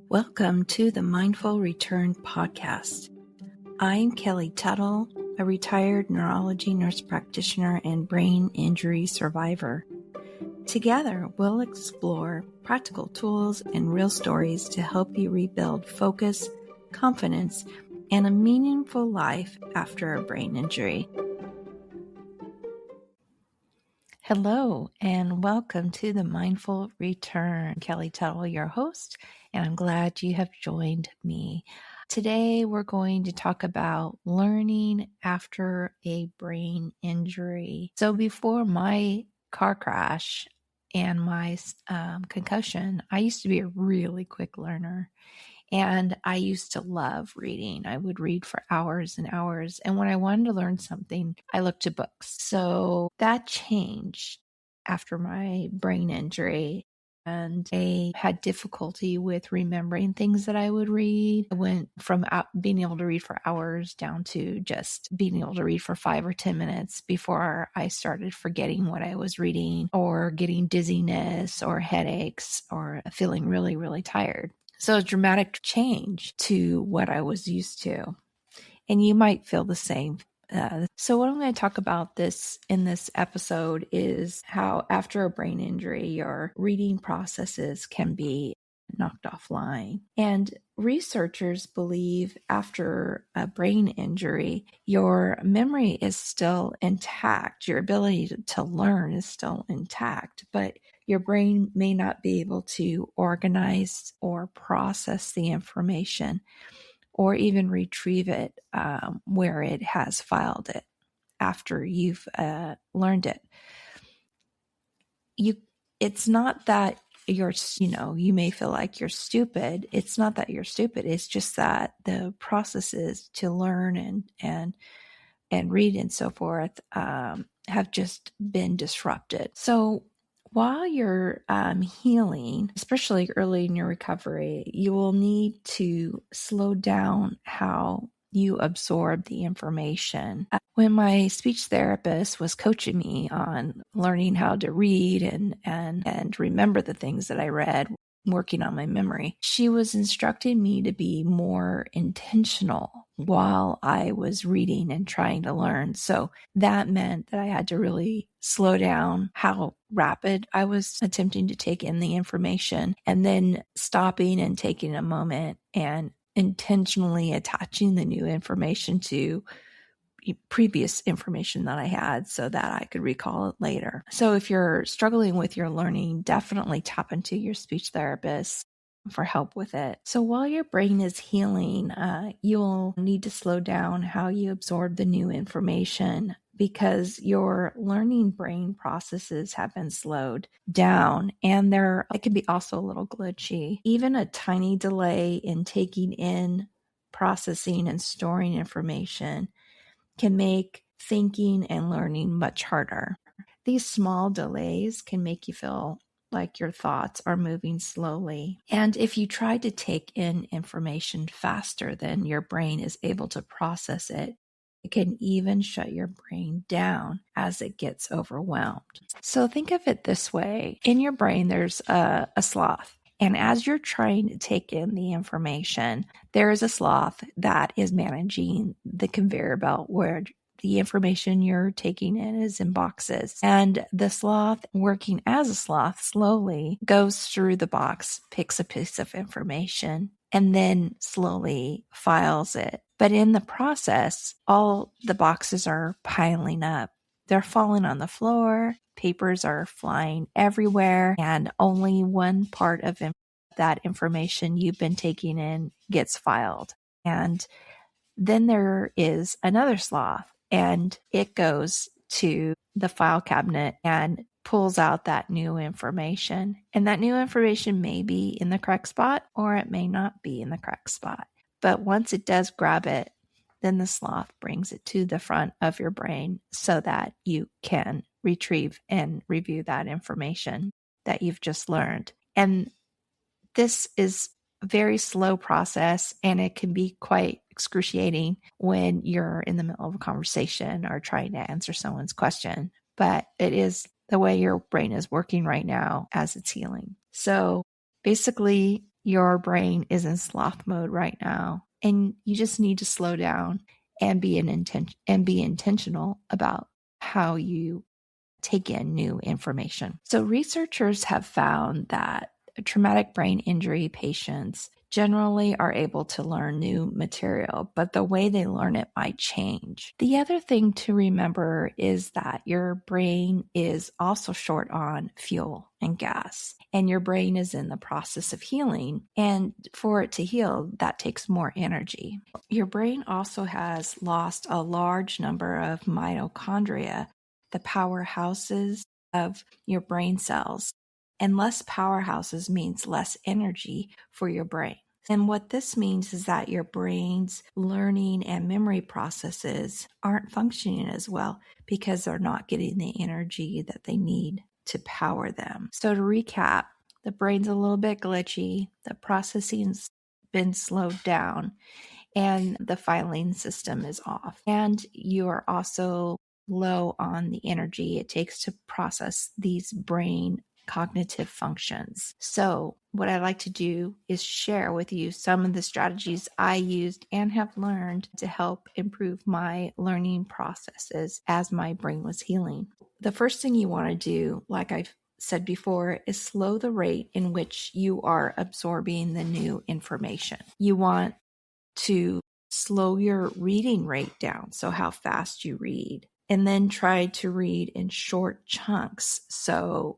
Welcome to the Mindful Return podcast. I'm Kelly Tuttle, a retired neurology nurse practitioner and brain injury survivor. Together, we'll explore practical tools and real stories to help you rebuild focus, confidence, and a meaningful life after a brain injury. Hello, and welcome to the Mindful Return. Kelly Tuttle, your host, and I'm glad you have joined me. Today, we're going to talk about learning after a brain injury. So before my car crash and my concussion, I used to be a really quick learner. And I used to love reading. I would read for hours and hours. And when I wanted to learn something, I looked to books. So that changed after my brain injury. And I had difficulty with remembering things that I would read. I went from being able to read for hours down to just being able to read for 5 or 10 minutes before I started forgetting what I was reading or getting dizziness or headaches or feeling really, really tired. So a dramatic change to what I was used to. And you might feel the same. So what I'm going to talk about in this episode is how after a brain injury, your reading processes can be knocked offline. And researchers believe after a brain injury, your memory is still intact. Your ability to learn is still intact, but your brain may not be able to organize or process the information or even retrieve it where it has filed it after you've learned it. It's not that you may feel like you're stupid. It's not that you're stupid. It's just that the processes to learn and read and so forth have just been disrupted. So while you're healing, especially early in your recovery, you will need to slow down how you absorb the information. When my speech therapist was coaching me on learning how to read and remember the things that I read, working on my memory, she was instructing me to be more intentional while I was reading and trying to learn. So that meant that I had to really slow down how rapid I was attempting to take in the information, and then stopping and taking a moment and intentionally attaching the new information to previous information that I had so that I could recall it later. So if you're struggling with your learning, definitely tap into your speech therapist for help with it. So while your brain is healing, you'll need to slow down how you absorb the new information because your learning brain processes have been slowed down, and it can be also a little glitchy. Even a tiny delay in taking in, processing, and storing information can make thinking and learning much harder. These small delays can make you feel like your thoughts are moving slowly. And if you try to take in information faster than your brain is able to process it, it can even shut your brain down as it gets overwhelmed. So think of it this way. In your brain, there's a sloth. And as you're trying to take in the information, there is a sloth that is managing the conveyor belt where the information you're taking in is in boxes. And the sloth, working as a sloth, slowly goes through the box, picks a piece of information, and then slowly files it. But in the process, all the boxes are piling up. They're falling on the floor, papers are flying everywhere, and only one part of that information you've been taking in gets filed. And then there is another sloth, and it goes to the file cabinet and pulls out that new information. And that new information may be in the correct spot, or it may not be in the correct spot. But once it does grab it, then the sloth brings it to the front of your brain so that you can retrieve and review that information that you've just learned. And this is a very slow process, and it can be quite excruciating when you're in the middle of a conversation or trying to answer someone's question. But it is the way your brain is working right now as it's healing. So basically, your brain is in sloth mode right now, and you just need to slow down and be intentional about how you take in new information. So researchers have found that traumatic brain injury patients generally are able to learn new material, but the way they learn it might change. The other thing to remember is that your brain is also short on fuel and gas, and your brain is in the process of healing. And for it to heal, that takes more energy. Your brain also has lost a large number of mitochondria, the powerhouses of your brain cells. And less powerhouses means less energy for your brain. And what this means is that your brain's learning and memory processes aren't functioning as well because they're not getting the energy that they need to power them. So to recap, the brain's a little bit glitchy, the processing's been slowed down, and the filing system is off. And you are also low on the energy it takes to process these brain cognitive functions. So what I'd like to do is share with you some of the strategies I used and have learned to help improve my learning processes as my brain was healing. The first thing you want to do, like I've said before, is slow the rate in which you are absorbing the new information. You want to slow your reading rate down, so how fast you read, and then try to read in short chunks. So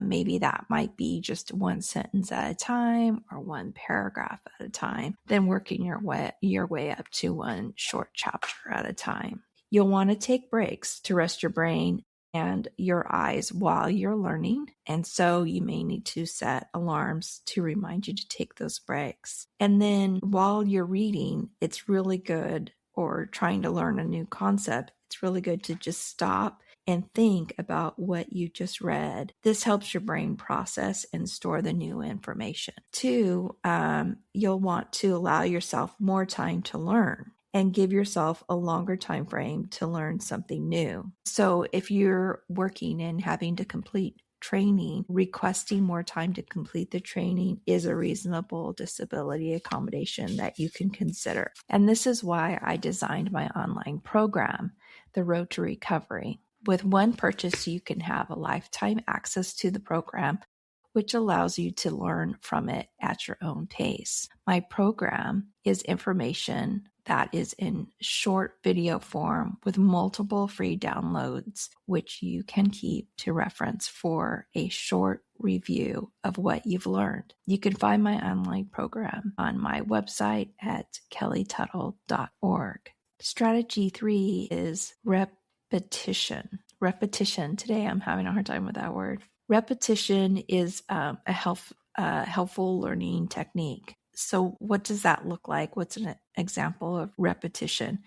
maybe that might be just one sentence at a time or one paragraph at a time, then working your way up to one short chapter at a time. You'll want to take breaks to rest your brain and your eyes while you're learning. And so you may need to set alarms to remind you to take those breaks. And then while you're reading, it's really good, or trying to learn a new concept, it's really good to just stop and think about what you just read. This helps your brain process and store the new information. 2, you'll want to allow yourself more time to learn and give yourself a longer time frame to learn something new. So if you're working and having to complete training, requesting more time to complete the training is a reasonable disability accommodation that you can consider. And this is why I designed my online program, The Road to Recovery. With one purchase, you can have a lifetime access to the program, which allows you to learn from it at your own pace. My program is information that is in short video form with multiple free downloads, which you can keep to reference for a short review of what you've learned. You can find my online program on my website at kellytuttle.org. Strategy 3 is repetition. Repetition. Today I'm having a hard time with that word. Repetition is a helpful learning technique. So what does that look like? What's an example of repetition?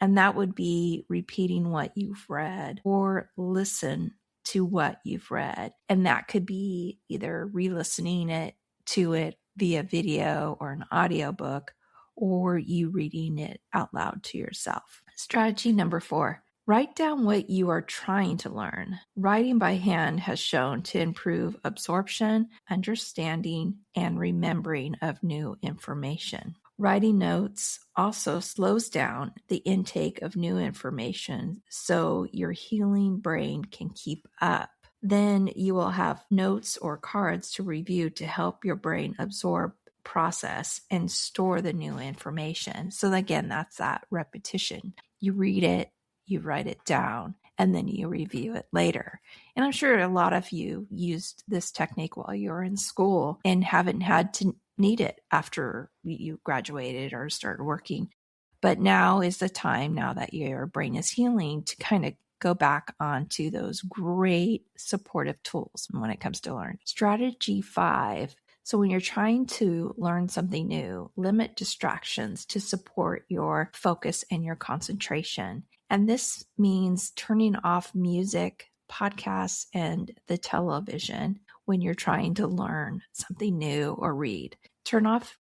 And that would be repeating what you've read or listen to what you've read. And that could be either re-listening to it via video or an audiobook, or you reading it out loud to yourself. Strategy number 4. Write down what you are trying to learn. Writing by hand has shown to improve absorption, understanding, and remembering of new information. Writing notes also slows down the intake of new information so your healing brain can keep up. Then you will have notes or cards to review to help your brain absorb, process, and store the new information. So again, that's that repetition. You read it, you write it down, and then you review it later. And I'm sure a lot of you used this technique while you were in school and haven't had to need it after you graduated or started working. But now is the time, now that your brain is healing, to kind of go back onto those great supportive tools when it comes to learning. Strategy 5. So when you're trying to learn something new, limit distractions to support your focus and your concentration. And this means turning off music, podcasts, and the television when you're trying to learn something new or read. Turn off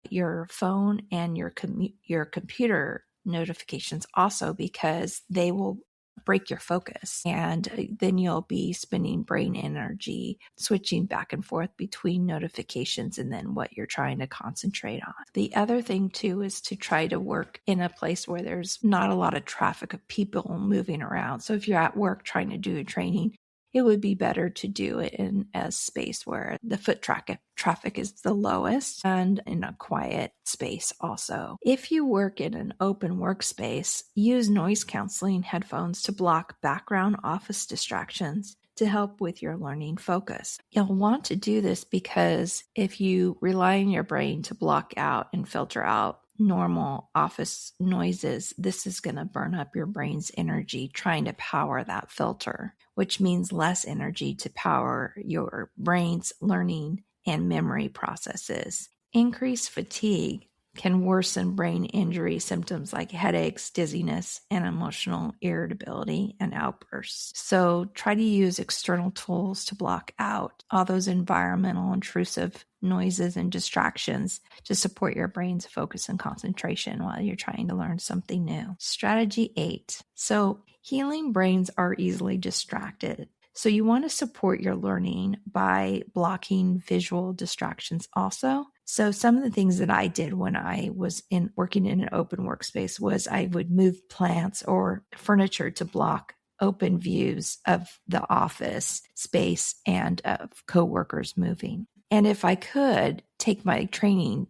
your phone and your computer notifications also, because they will break your focus. And then you'll be spending brain energy switching back and forth between notifications and then what you're trying to concentrate on. The other thing too is to try to work in a place where there's not a lot of traffic of people moving around. So if you're at work trying to do a training, it would be better to do it in a space where the foot traffic is the lowest and in a quiet space also. If you work in an open workspace, use noise canceling headphones to block background office distractions to help with your learning focus. You'll want to do this because if you rely on your brain to block out and filter out normal office noises, this is going to burn up your brain's energy trying to power that filter, which means less energy to power your brain's learning and memory processes. Increased fatigue can worsen brain injury symptoms like headaches, dizziness, and emotional irritability and outbursts. So try to use external tools to block out all those environmental intrusive noises and distractions to support your brain's focus and concentration while you're trying to learn something new. Strategy 8. So healing brains are easily distracted. So you want to support your learning by blocking visual distractions also. So some of the things that I did when I was working in an open workspace was I would move plants or furniture to block open views of the office space and of coworkers moving. And if I could take my training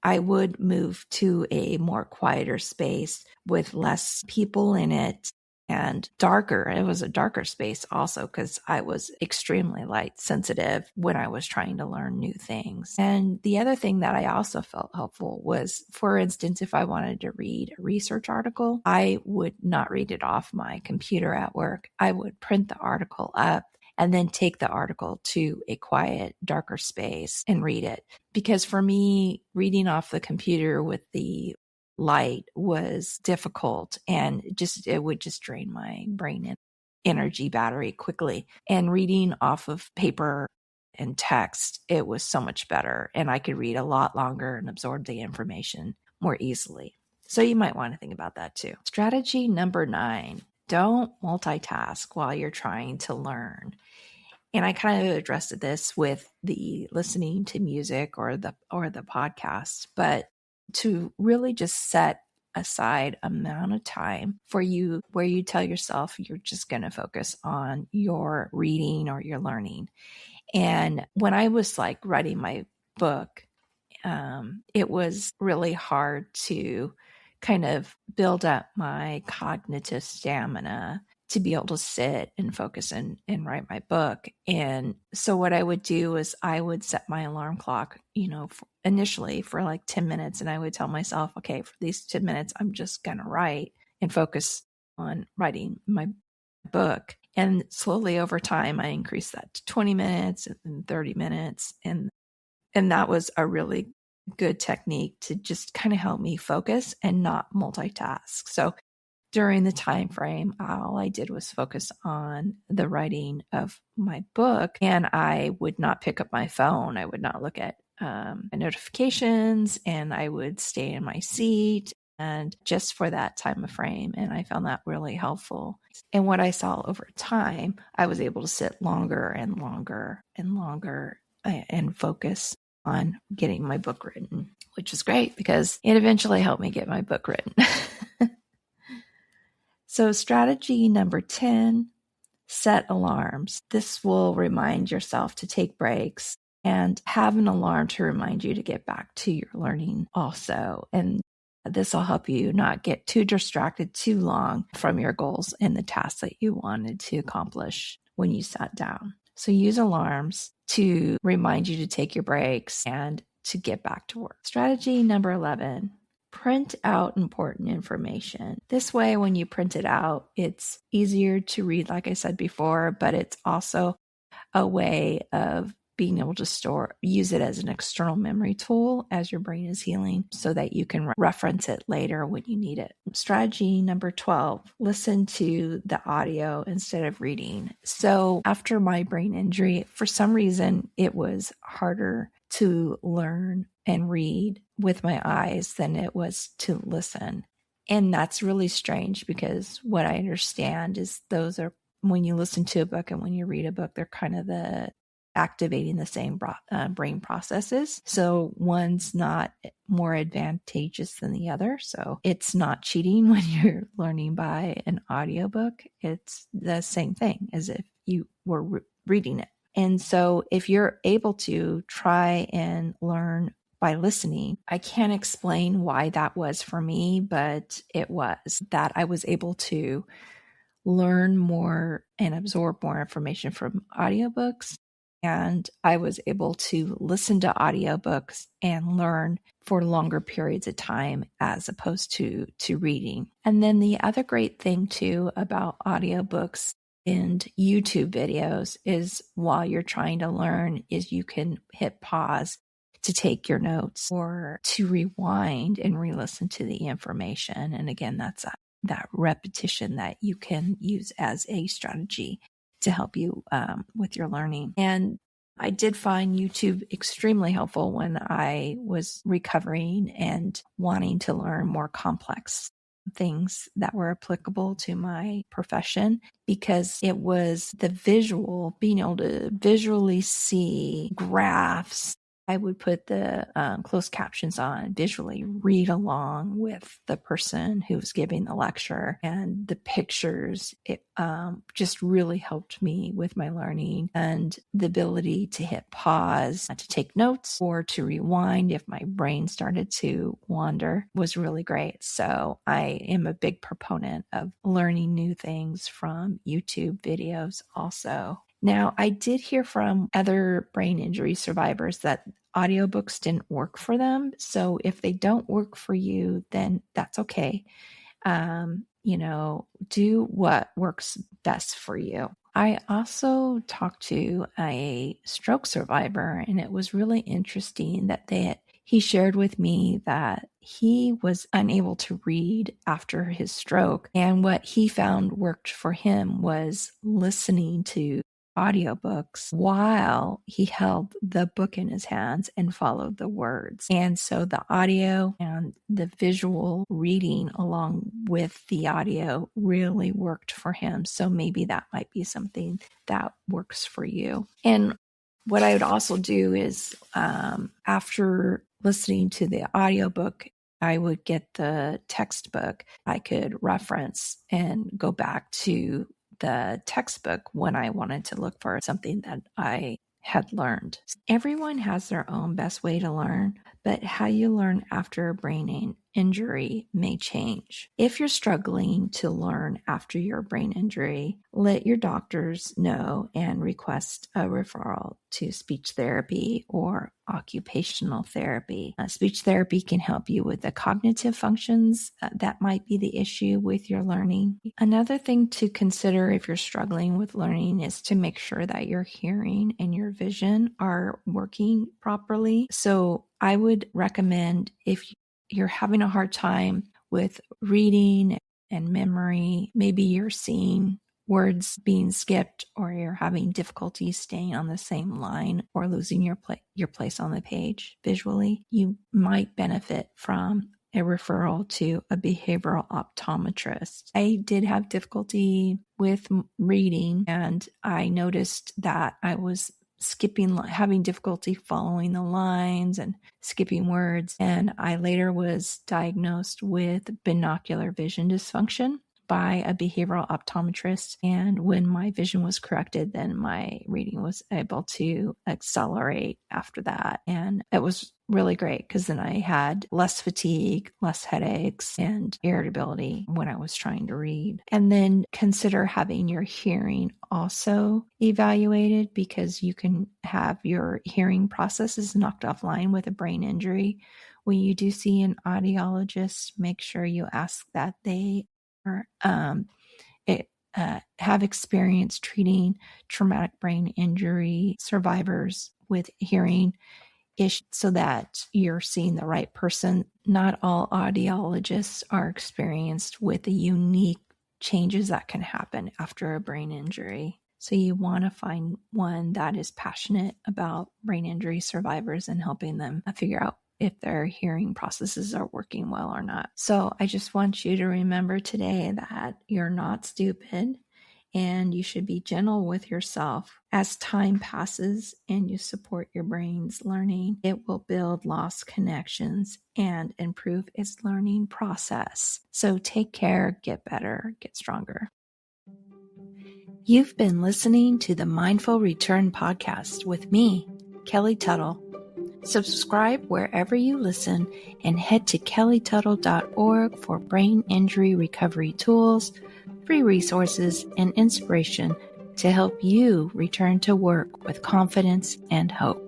I would move to a more quieter space with less people in it and darker. It was a darker space also because I was extremely light sensitive when I was trying to learn new things. And the other thing that I also felt helpful was, for instance, if I wanted to read a research article, I would not read it off my computer at work. I would print the article up and then take the article to a quiet, darker space and read it. Because for me, reading off the computer with the light was difficult and it would just drain my brain energy battery quickly. And reading off of paper and text, it was so much better. And I could read a lot longer and absorb the information more easily. So you might want to think about that too. Strategy number 9, don't multitask while you're trying to learn. And I kind of addressed this with the listening to music or the podcast, but to really just set aside amount of time for you where you tell yourself you're just going to focus on your reading or your learning. And when I was like writing my book, it was really hard to kind of build up my cognitive stamina to be able to sit and focus and write my book. And so what I would do is I would set my alarm clock, initially for like 10 minutes. And I would tell myself, okay, for these 10 minutes, I'm just going to write and focus on writing my book. And slowly over time, I increased that to 20 minutes and then 30 minutes. And that was a really good technique to just kind of help me focus and not multitask. So during the time frame, all I did was focus on the writing of my book, and I would not pick up my phone. I would not look at notifications, and I would stay in my seat and just for that time of frame. And I found that really helpful. And what I saw over time, I was able to sit longer and longer and longer and focus on getting my book written, which is great because it eventually helped me get my book written. So strategy number 10, set alarms. This will remind yourself to take breaks and have an alarm to remind you to get back to your learning also. And this will help you not get too distracted too long from your goals and the tasks that you wanted to accomplish when you sat down. So use alarms to remind you to take your breaks and to get back to work. Strategy number 11, print out important information. This way, when you print it out, it's easier to read, like I said before, but it's also a way of being able to use it as an external memory tool as your brain is healing so that you can reference it later when you need it. Strategy number 12, listen to the audio instead of reading. So after my brain injury, for some reason, it was harder to learn and read with my eyes than it was to listen. And that's really strange because what I understand is those are, when you listen to a book and when you read a book, they're kind of activating the same brain processes. So one's not more advantageous than the other. So it's not cheating when you're learning by an audiobook. It's the same thing as if you were reading it. And so if you're able to try and learn by listening, I can't explain why that was for me, but it was that I was able to learn more and absorb more information from audiobooks. And I was able to listen to audiobooks and learn for longer periods of time as opposed to reading. And then the other great thing too about audiobooks and YouTube videos is while you're trying to learn is you can hit pause to take your notes or to rewind and re-listen to the information. And again, that's that repetition that you can use as a strategy to help you with your learning. And I did find YouTube extremely helpful when I was recovering and wanting to learn more complex things that were applicable to my profession, because it was the visual, being able to visually see graphs. I would put the closed captions on, visually read along with the person who was giving the lecture, and the pictures. It just really helped me with my learning, and the ability to hit pause, to take notes, or to rewind if my brain started to wander was really great. So I am a big proponent of learning new things from YouTube videos also. Now, I did hear from other brain injury survivors that audiobooks didn't work for them. So if they don't work for you, then that's okay. Do what works best for you. I also talked to a stroke survivor, and it was really interesting that he shared with me that he was unable to read after his stroke. And what he found worked for him was listening to audiobooks while he held the book in his hands and followed the words. And so the audio and the visual reading along with the audio really worked for him. So maybe that might be something that works for you. And what I would also do is after listening to the audiobook, I would get the textbook I could reference and go back to the textbook when I wanted to look for something that I had learned. Everyone has their own best way to learn, but how you learn after a brain injury may change. If you're struggling to learn after your brain injury, let your doctors know and request a referral to speech therapy or occupational therapy. Speech therapy can help you with the cognitive functions that might be the issue with your learning. Another thing to consider if you're struggling with learning is to make sure that your hearing and your vision are working properly. So I would recommend, if you're having a hard time with reading and memory, maybe you're seeing words being skipped, or you're having difficulty staying on the same line, or losing your place on the page visually, you might benefit from a referral to a behavioral optometrist. I did have difficulty with reading, and I noticed that I was having difficulty following the lines and skipping words. And I later was diagnosed with binocular vision dysfunction by a behavioral optometrist. And when my vision was corrected, then my reading was able to accelerate after that. And it was really great because then I had less fatigue, less headaches, and irritability when I was trying to read. And then consider having your hearing also evaluated, because you can have your hearing processes knocked offline with a brain injury. When you do see an audiologist, make sure you ask that they have experience treating traumatic brain injury survivors with hearing issues, so that you're seeing the right person. Not all audiologists are experienced with the unique changes that can happen after a brain injury. So you want to find one that is passionate about brain injury survivors and helping them figure out if their hearing processes are working well or not. So I just want you to remember today that you're not stupid, and you should be gentle with yourself. As time passes and you support your brain's learning, it will build lost connections and improve its learning process. So take care, get better, get stronger. You've been listening to the Mindful Return podcast with me, Kelly Tuttle. Subscribe wherever you listen and head to kellytuttle.org for brain injury recovery tools, free resources, and inspiration to help you return to work with confidence and hope.